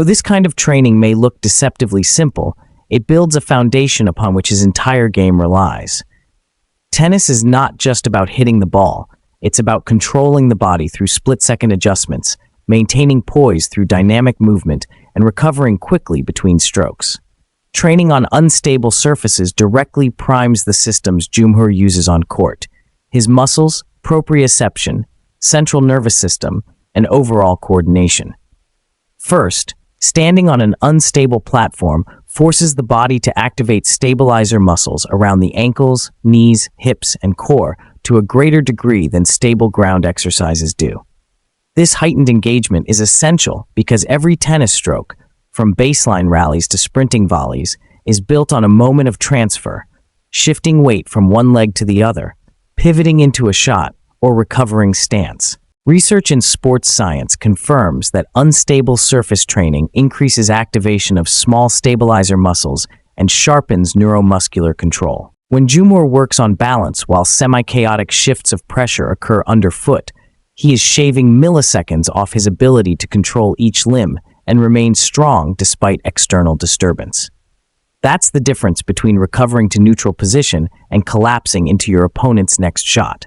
Though this kind of training may look deceptively simple, it builds a foundation upon which his entire game relies. Tennis is not just about hitting the ball, it's about controlling the body through split-second adjustments, maintaining poise through dynamic movement, and recovering quickly between strokes. Training on unstable surfaces directly primes the systems Jumhur uses on court: his muscles, proprioception, central nervous system, and overall coordination. First, standing on an unstable platform forces the body to activate stabilizer muscles around the ankles, knees, hips, and core to a greater degree than stable ground exercises do. This heightened engagement is essential because every tennis stroke, from baseline rallies to sprinting volleys, is built on a moment of transfer, shifting weight from one leg to the other, pivoting into a shot, or recovering stance. Research in sports science confirms that unstable surface training increases activation of small stabilizer muscles and sharpens neuromuscular control. When Jumhur works on balance while semi-chaotic shifts of pressure occur underfoot, he is shaving milliseconds off his ability to control each limb and remain strong despite external disturbance. That's the difference between recovering to neutral position and collapsing into your opponent's next shot.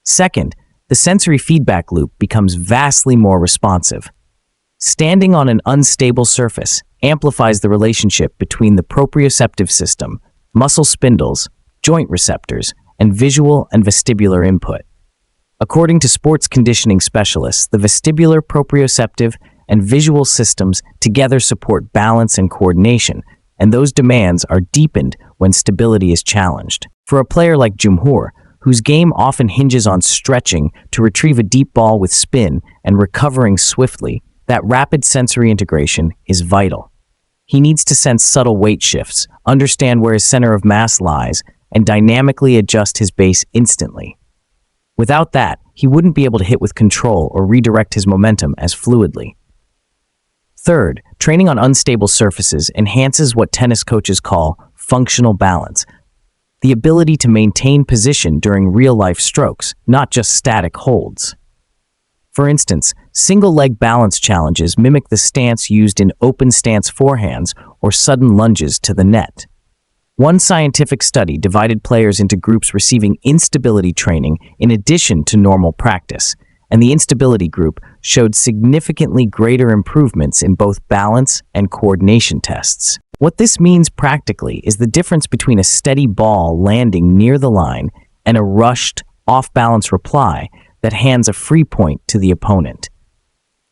Second, the sensory feedback loop becomes vastly more responsive. Standing on an unstable surface amplifies the relationship between the proprioceptive system, muscle spindles, joint receptors, and visual and vestibular input. According to sports conditioning specialists, the vestibular, proprioceptive, and visual systems together support balance and coordination, and those demands are deepened when stability is challenged. For a player like Jumhur, whose game often hinges on stretching to retrieve a deep ball with spin and recovering swiftly, that rapid sensory integration is vital. He needs to sense subtle weight shifts, understand where his center of mass lies, and dynamically adjust his base instantly. Without that, he wouldn't be able to hit with control or redirect his momentum as fluidly. Third, training on unstable surfaces enhances what tennis coaches call functional balance, the ability to maintain position during real-life strokes, not just static holds. For instance, single-leg balance challenges mimic the stance used in open stance forehands or sudden lunges to the net. One scientific study divided players into groups receiving instability training in addition to normal practice, and the instability group showed significantly greater improvements in both balance and coordination tests. What this means practically is the difference between a steady ball landing near the line and a rushed, off-balance reply that hands a free point to the opponent.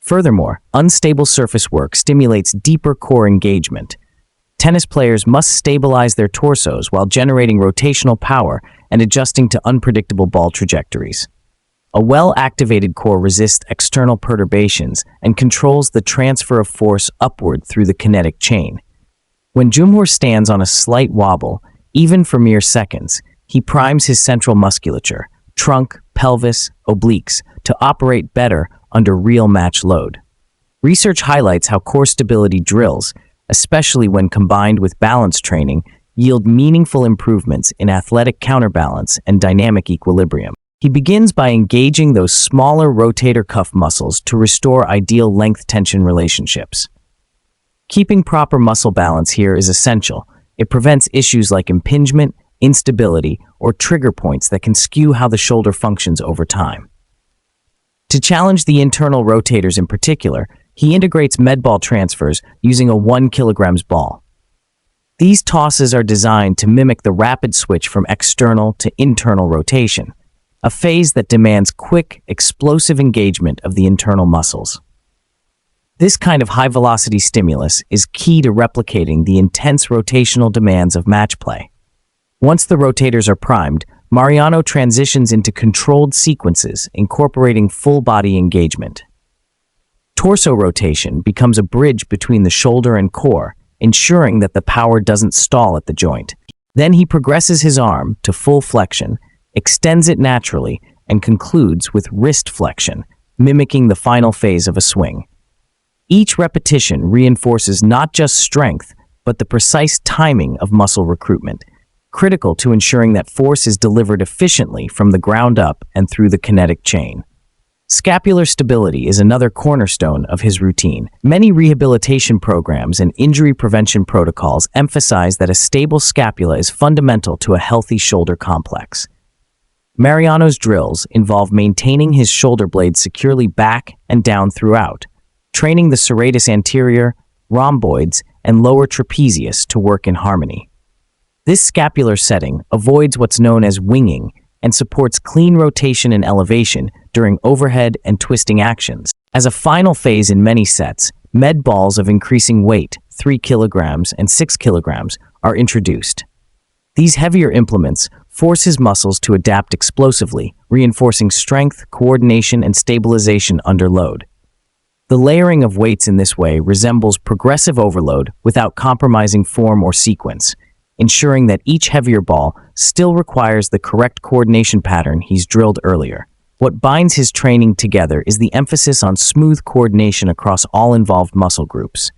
Furthermore, unstable surface work stimulates deeper core engagement. Tennis players must stabilize their torsos while generating rotational power and adjusting to unpredictable ball trajectories. A well-activated core resists external perturbations and controls the transfer of force upward through the kinetic chain. When Jumhur stands on a slight wobble, even for mere seconds, he primes his central musculature, trunk, pelvis, obliques, to operate better under real match load. Research highlights how core stability drills, especially when combined with balance training, yield meaningful improvements in athletic counterbalance and dynamic equilibrium. He begins by engaging those smaller rotator cuff muscles to restore ideal length-tension relationships. Keeping proper muscle balance here is essential. It prevents issues like impingement, instability, or trigger points that can skew how the shoulder functions over time. To challenge the internal rotators in particular, he integrates med ball transfers using a 1 kilogram ball. These tosses are designed to mimic the rapid switch from external to internal rotation, a phase that demands quick, explosive engagement of the internal muscles. This kind of high-velocity stimulus is key to replicating the intense rotational demands of match play. Once the rotators are primed, Mariano transitions into controlled sequences, incorporating full-body engagement. Torso rotation becomes a bridge between the shoulder and core, ensuring that the power doesn't stall at the joint. Then he progresses his arm to full flexion, extends it naturally, and concludes with wrist flexion, mimicking the final phase of a swing. Each repetition reinforces not just strength, but the precise timing of muscle recruitment, critical to ensuring that force is delivered efficiently from the ground up and through the kinetic chain. Scapular stability is another cornerstone of his routine. Many rehabilitation programs and injury prevention protocols emphasize that a stable scapula is fundamental to a healthy shoulder complex. Mariano's drills involve maintaining his shoulder blades securely back and down throughout, training the serratus anterior, rhomboids, and lower trapezius to work in harmony. This scapular setting avoids what's known as winging and supports clean rotation and elevation during overhead and twisting actions. As a final phase in many sets, med balls of increasing weight, 3 kilograms and 6 kilograms, are introduced. These heavier implements force his muscles to adapt explosively, reinforcing strength, coordination, and stabilization under load. The layering of weights in this way resembles progressive overload without compromising form or sequence, ensuring that each heavier ball still requires the correct coordination pattern he's drilled earlier. What binds his training together is the emphasis on smooth coordination across all involved muscle groups.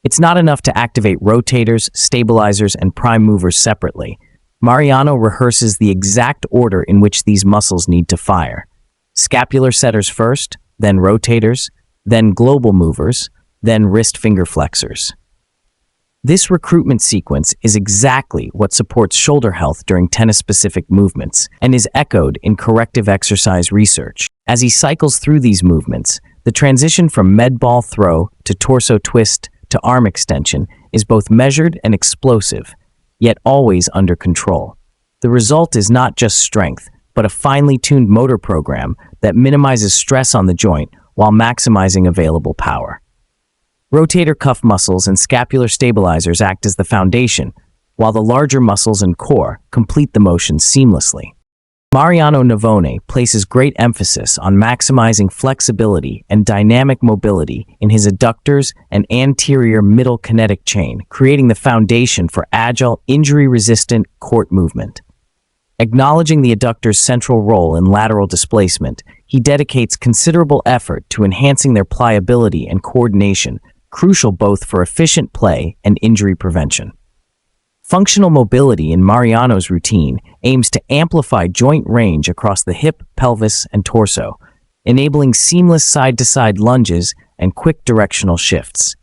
It's not enough to activate rotators, stabilizers, and prime movers separately. Mariano rehearses the exact order in which these muscles need to fire. Scapular setters first, then rotators, then global movers, then wrist finger flexors. This recruitment sequence is exactly what supports shoulder health during tennis-specific movements and is echoed in corrective exercise research. As he cycles through these movements, the transition from med ball throw to torso twist to arm extension is both measured and explosive, yet always under control. The result is not just strength, but a finely tuned motor program that minimizes stress on the joint while maximizing available power. Rotator cuff muscles and scapular stabilizers act as the foundation, while the larger muscles and core complete the motion seamlessly. Mariano Navone places great emphasis on maximizing flexibility and dynamic mobility in his adductors and anterior middle kinetic chain, creating the foundation for agile, injury-resistant court movement. Acknowledging the adductor's central role in lateral displacement, he dedicates considerable effort to enhancing their pliability and coordination, crucial both for efficient play and injury prevention. Functional mobility in Mariano's routine aims to amplify joint range across the hip, pelvis, and torso, enabling seamless side-to-side lunges and quick directional shifts.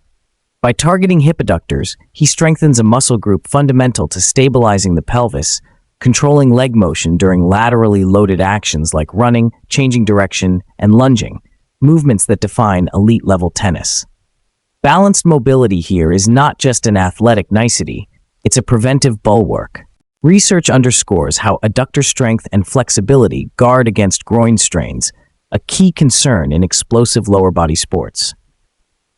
By targeting hip adductors, he strengthens a muscle group fundamental to stabilizing the pelvis, controlling leg motion during laterally loaded actions like running, changing direction, and lunging, movements that define elite-level tennis. Balanced mobility here is not just an athletic nicety, it's a preventive bulwark. Research underscores how adductor strength and flexibility guard against groin strains, a key concern in explosive lower body sports.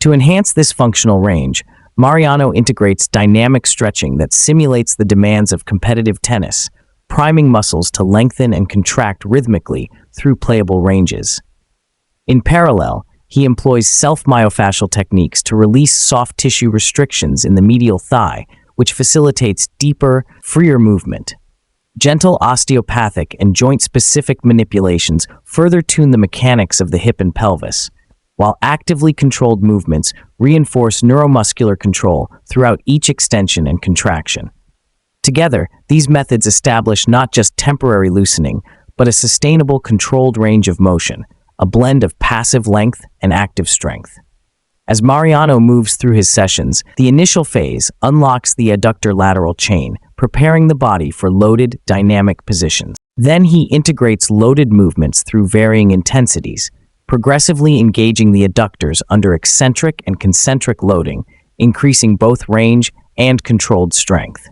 To enhance this functional range, Mariano integrates dynamic stretching that simulates the demands of competitive tennis, priming muscles to lengthen and contract rhythmically through playable ranges. In parallel, he employs self-myofascial techniques to release soft tissue restrictions in the medial thigh, which facilitates deeper, freer movement. Gentle osteopathic and joint-specific manipulations further tune the mechanics of the hip and pelvis, while actively controlled movements reinforce neuromuscular control throughout each extension and contraction. Together, these methods establish not just temporary loosening, but a sustainable, controlled range of motion, a blend of passive length and active strength. As Mariano moves through his sessions, the initial phase unlocks the adductor lateral chain, preparing the body for loaded, dynamic positions. Then he integrates loaded movements through varying intensities, progressively engaging the adductors under eccentric and concentric loading, increasing both range and controlled strength.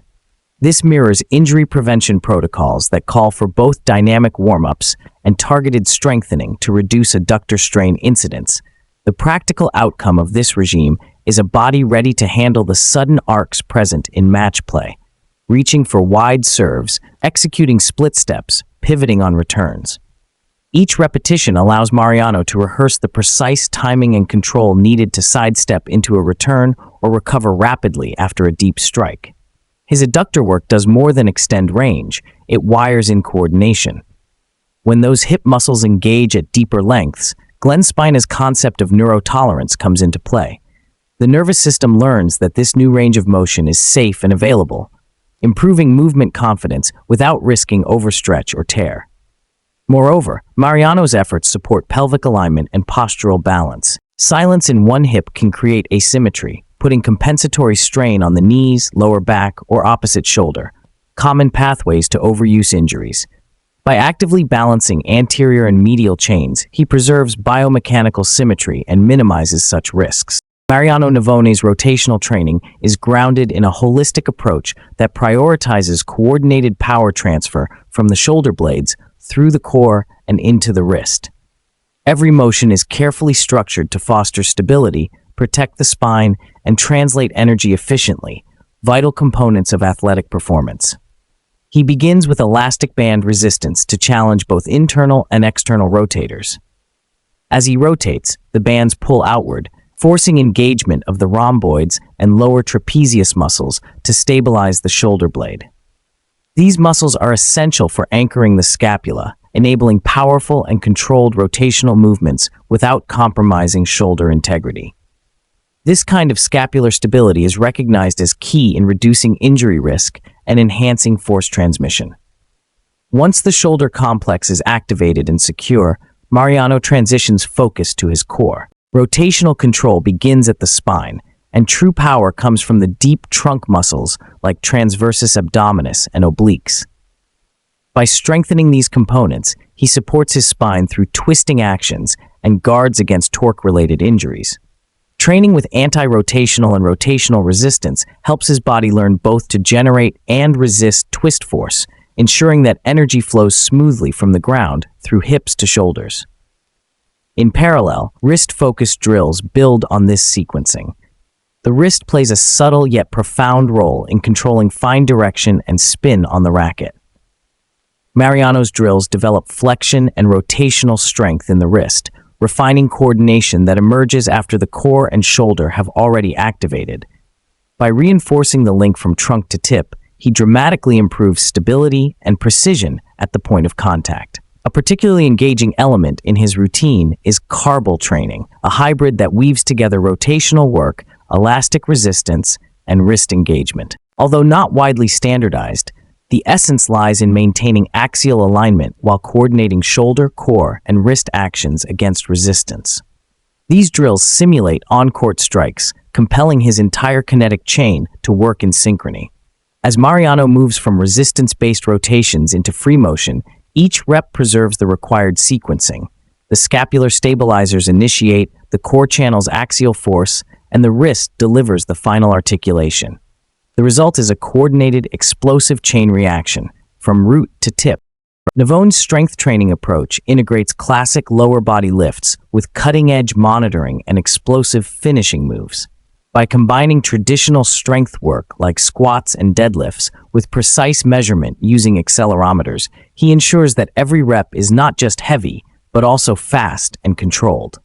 This mirrors injury prevention protocols that call for both dynamic warm-ups and targeted strengthening to reduce adductor strain incidence. The practical outcome of this regime is a body ready to handle the sudden arcs present in match play, reaching for wide serves, executing split steps, pivoting on returns. Each repetition allows Mariano to rehearse the precise timing and control needed to sidestep into a return or recover rapidly after a deep strike. His adductor work does more than extend range, it wires in coordination. When those hip muscles engage at deeper lengths, Glenn Spina's concept of neurotolerance comes into play. The nervous system learns that this new range of motion is safe and available, improving movement confidence without risking overstretch or tear. Moreover, Mariano's efforts support pelvic alignment and postural balance. Silence in one hip can create asymmetry, putting compensatory strain on the knees, lower back, or opposite shoulder, common pathways to overuse injuries. By actively balancing anterior and medial chains, he preserves biomechanical symmetry and minimizes such risks. Mariano Navone's rotational training is grounded in a holistic approach that prioritizes coordinated power transfer from the shoulder blades through the core and into the wrist. Every motion is carefully structured to foster stability, protect the spine, and translate energy efficiently, vital components of athletic performance. He begins with elastic band resistance to challenge both internal and external rotators. As he rotates, the bands pull outward, forcing engagement of the rhomboids and lower trapezius muscles to stabilize the shoulder blade. These muscles are essential for anchoring the scapula, enabling powerful and controlled rotational movements without compromising shoulder integrity. This kind of scapular stability is recognized as key in reducing injury risk and enhancing force transmission. Once the shoulder complex is activated and secure, Mariano transitions focus to his core. Rotational control begins at the spine, and true power comes from the deep trunk muscles like transversus abdominis and obliques. By strengthening these components, he supports his spine through twisting actions and guards against torque-related injuries. Training with anti-rotational and rotational resistance helps his body learn both to generate and resist twist force, ensuring that energy flows smoothly from the ground through hips to shoulders. In parallel, wrist-focused drills build on this sequencing. The wrist plays a subtle yet profound role in controlling fine direction and spin on the racket. Mariano's drills develop flexion and rotational strength in the wrist, refining coordination that emerges after the core and shoulder have already activated. By reinforcing the link from trunk to tip, he dramatically improves stability and precision at the point of contact. A particularly engaging element in his routine is carbal training, a hybrid that weaves together rotational work, elastic resistance, and wrist engagement. Although not widely standardized, the essence lies in maintaining axial alignment while coordinating shoulder, core, and wrist actions against resistance. These drills simulate on-court strikes, compelling his entire kinetic chain to work in synchrony. As Mariano moves from resistance-based rotations into free motion, each rep preserves the required sequencing. The scapular stabilizers initiate, the core channels axial force, and the wrist delivers the final articulation. The result is a coordinated, explosive chain reaction, from root to tip. Navone's strength training approach integrates classic lower body lifts with cutting-edge monitoring and explosive finishing moves. By combining traditional strength work like squats and deadlifts with precise measurement using accelerometers, he ensures that every rep is not just heavy, but also fast and controlled.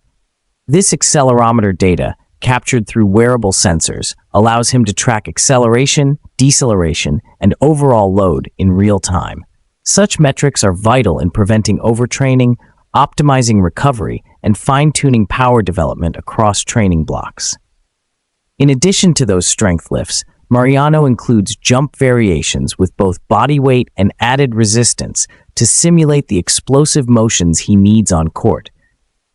This accelerometer data, captured through wearable sensors, allows him to track acceleration, deceleration, and overall load in real time. Such metrics are vital in preventing overtraining, optimizing recovery, and fine-tuning power development across training blocks. In addition to those strength lifts, Mariano includes jump variations with both body weight and added resistance to simulate the explosive motions he needs on court.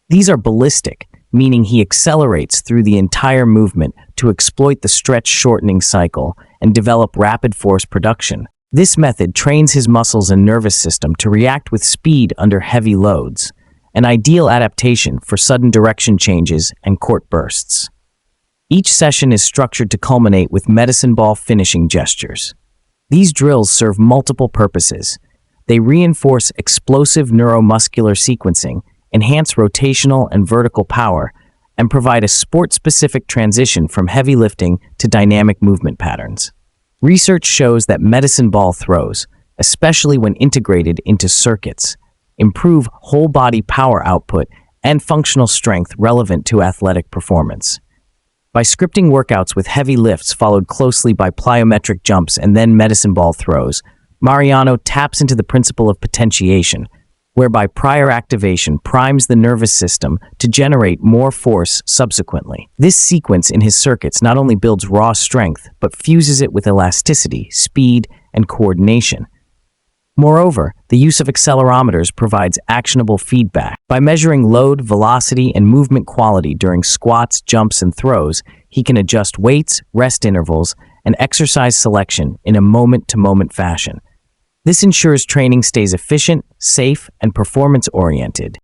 These are ballistic, meaning he accelerates through the entire movement to exploit the stretch-shortening cycle and develop rapid force production. This method trains his muscles and nervous system to react with speed under heavy loads, an ideal adaptation for sudden direction changes and court bursts. Each session is structured to culminate with medicine ball finishing gestures. These drills serve multiple purposes. They reinforce explosive neuromuscular sequencing, enhance rotational and vertical power, and provide a sport-specific transition from heavy lifting to dynamic movement patterns. Research shows that medicine ball throws, especially when integrated into circuits, improve whole-body power output and functional strength relevant to athletic performance. By scripting workouts with heavy lifts followed closely by plyometric jumps and then medicine ball throws, Mariano taps into the principle of potentiation, whereby prior activation primes the nervous system to generate more force subsequently. This sequence in his circuits not only builds raw strength, but fuses it with elasticity, speed, and coordination. Moreover, the use of accelerometers provides actionable feedback. By measuring load, velocity, and movement quality during squats, jumps, and throws, he can adjust weights, rest intervals, and exercise selection in a moment-to-moment fashion. This ensures training stays efficient, safe, and performance-oriented.